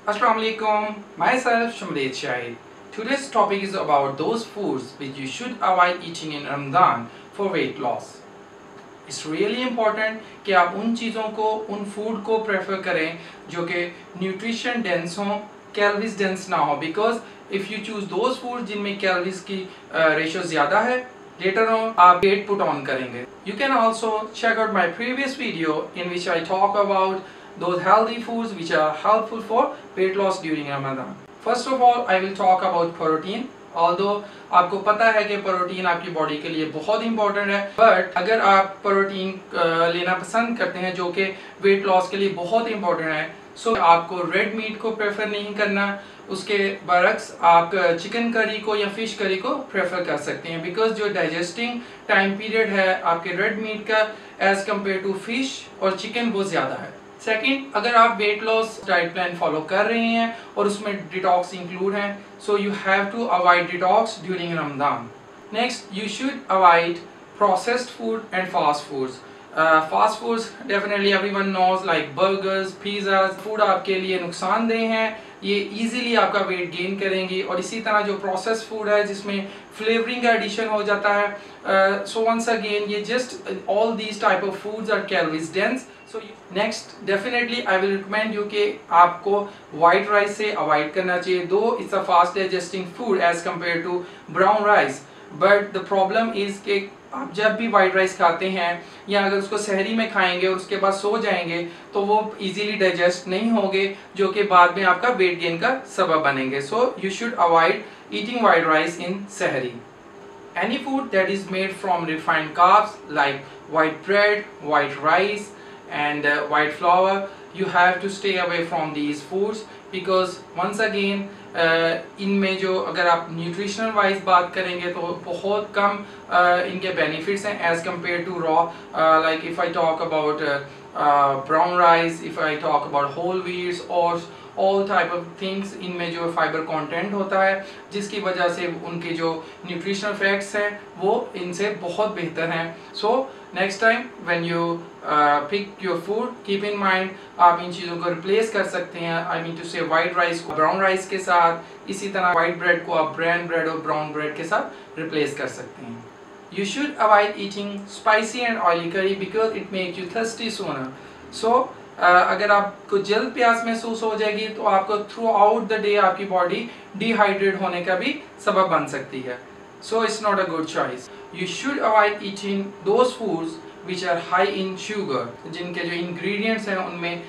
Assalamu alaikum, myself Shamleed Shahid. Today's topic is about those foods which you should avoid eating in Ramadan for weight loss. It's really important कि आप उन चीज़ों को, उन food को prefer करें जो कि न्यूट्रिशन डेंस हों, कैलोरीज डेंस ना हो, because if you choose those food जिनमें कैलोरीज की रेशो ज़्यादा है, later on आप weight put on करेंगे. You can also check out my previous video in which I talk about those healthy foods which are helpful for weight loss during Ramadan. First of all, I will talk about protein. Although आपको पता है कि protein आपकी body के लिए बहुत important है, but अगर आप प्रोटीन लेना पसंद करते हैं जो कि वेट लॉस के लिए बहुत इंपॉर्टेंट है, सो आपको रेड मीट को प्रेफर नहीं करना. उसके बरक्स आप चिकन करी को या फिश करी को प्रेफर कर सकते हैं, बिकॉज जो डाइजेस्टिंग टाइम पीरियड है आपके रेड मीट का एज कम्पेयर टू फिश और चिकन वो ज़्यादा है. सेकेंड, अगर आप weight loss diet plan follow कर रहे हैं और उसमें डिटॉक्स इंक्लूड हैं, so you have to avoid detox during Ramzan. Next, you should avoid processed food and fast foods. Fast foods definitely everyone knows like burgers, pizza. Food आपके लिए नुकसानदेह हैं, ये इजीली आपका वेट गेन करेंगी. और इसी तरह जो प्रोसेस्ड फूड है जिसमें फ्लेवरिंग का एडिशन हो जाता है, सो वंस अगेन ये just all these type of foods are calories dense. So next, definitely I will recommend you कि आपको वाइट राइस से अवॉइड करना चाहिए, though it's a fast digesting food as compared to brown rice. But the problem is कि आप जब भी वाइट राइस खाते हैं या अगर उसको सहरी में खाएंगे और उसके बाद सो जाएंगे तो वो इजीली डाइजेस्ट नहीं होंगे, जो कि बाद में आपका वेट गेन का सबब बनेंगे. So you should avoid eating white rice in sehri. Any food that is made from refined carbs like white bread, white rice and white flour, you have to stay away from these foods, because once again इनमें जो अगर आप nutritional wise बात करेंगे तो बहुत कम इनके benefits हैं as compared to raw. Like if I talk about brown rice, if I talk about whole wheats और ऑल टाइप ऑफ थिंग्स, इनमें जो फाइबर कंटेंट होता है जिसकी वजह से उनके जो न्यूट्रिशनल फैक्ट्स हैं वो इनसे बहुत बेहतर हैं. So next time when you pick your food, keep in mind आप इन चीज़ों को रिप्लेस कर सकते हैं. I mean to say white rice को ब्राउन राइस के साथ, इसी तरह वाइट ब्रेड को आप ब्राउन ब्रेड और ब्राउन ब्रेड के साथ रिप्लेस कर सकते हैं. You should avoid eating spicy and oily curry because it makes you thirsty sooner. So अगर आपको जल्द प्यास महसूस हो जाएगी तो आपको थ्रू आउट द डे आपकी बॉडी डिहाइड्रेट होने का भी सबब बन सकती है. So it's not a good choice. You should avoid eating those foods which are high in sugar, जिनके जो इंग्रेडिएंट्स हैं उनमें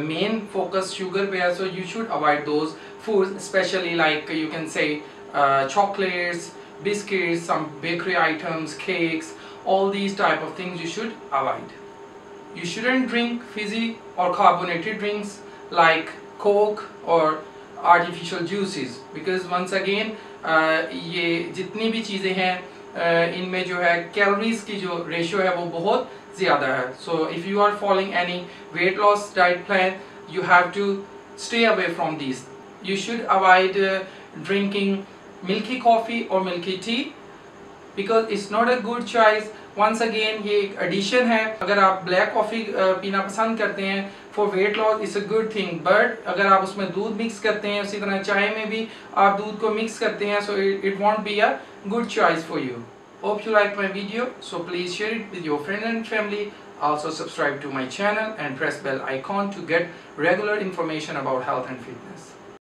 मेन फोकस शुगर पे है. सो you should avoid those foods, specially like you can say chocolates, biscuits, some bakery items, cakes, all these type of things you should avoid. You shouldn't drink fizzy or carbonated drinks like Coke or artificial juices, because once again ये जितनी भी चीज़ें हैं इनमें जो है calories की जो रेशो है वो बहुत ज़्यादा है. So if you are following any weight loss diet plan, you have to stay away from these. You should avoid drinking milky coffee or milky tea because it's not a good choice. Once again ये एक addition है. अगर आप black coffee पीना पसंद करते हैं for weight loss, it's a good thing, but अगर आप उसमें दूध मिक्स करते हैं, उसी तरह चाय में भी आप दूध को मिक्स करते हैं, so it won't be a good choice for you. Hope you liked my video, so please share it with your friends and family. Also subscribe to my channel and press bell icon to get regular information about health and fitness.